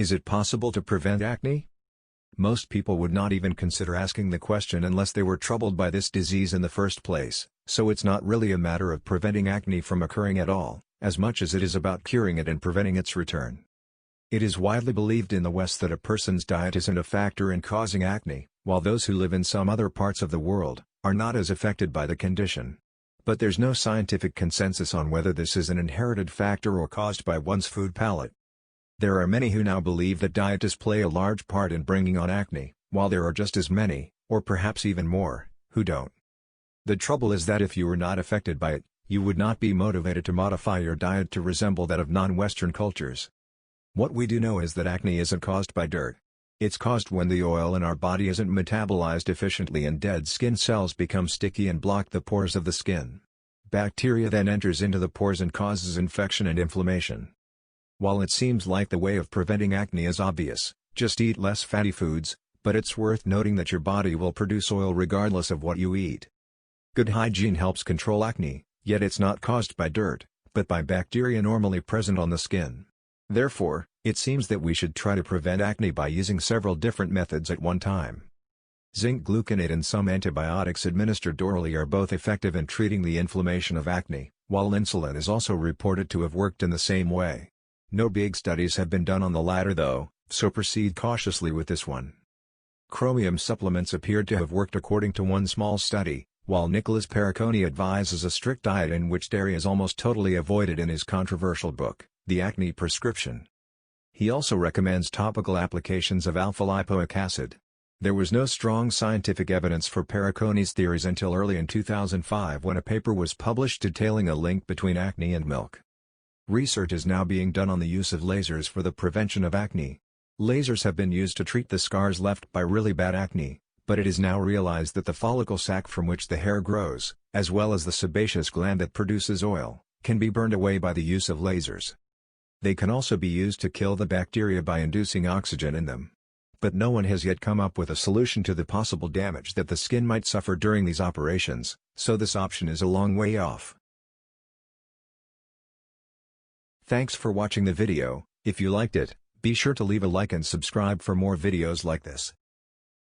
Is it possible to prevent acne? Most people would not even consider asking the question unless they were troubled by this disease in the first place, so it's not really a matter of preventing acne from occurring at all, as much as it is about curing it and preventing its return. It is widely believed in the West that a person's diet isn't a factor in causing acne, while those who live in some other parts of the world are not as affected by the condition. But there's no scientific consensus on whether this is an inherited factor or caused by one's food palette. There are many who now believe that diet does play a large part in bringing on acne, while there are just as many, or perhaps even more, who don't. The trouble is that if you were not affected by it, you would not be motivated to modify your diet to resemble that of non-Western cultures. What we do know is that acne isn't caused by dirt. It's caused when the oil in our body isn't metabolized efficiently and dead skin cells become sticky and block the pores of the skin. Bacteria then enters into the pores and causes infection and inflammation. While it seems like the way of preventing acne is obvious, just eat less fatty foods, but it's worth noting that your body will produce oil regardless of what you eat. Good hygiene helps control acne, yet it's not caused by dirt, but by bacteria normally present on the skin. Therefore, it seems that we should try to prevent acne by using several different methods at one time. Zinc gluconate and some antibiotics administered orally are both effective in treating the inflammation of acne, while insulin is also reported to have worked in the same way. No big studies have been done on the latter though, so proceed cautiously with this one. Chromium supplements appeared to have worked according to one small study, while Nicholas Perricone advises a strict diet in which dairy is almost totally avoided in his controversial book, The Acne Prescription. He also recommends topical applications of alpha-lipoic acid. There was no strong scientific evidence for Perricone's theories until early in 2005 when a paper was published detailing a link between acne and milk. Research is now being done on the use of lasers for the prevention of acne. Lasers have been used to treat the scars left by really bad acne, but it is now realized that the follicle sac from which the hair grows, as well as the sebaceous gland that produces oil, can be burned away by the use of lasers. They can also be used to kill the bacteria by inducing oxygen in them. But no one has yet come up with a solution to the possible damage that the skin might suffer during these operations, so this option is a long way off. Thanks for watching the video. If you liked it, be sure to leave a like and subscribe for more videos like this.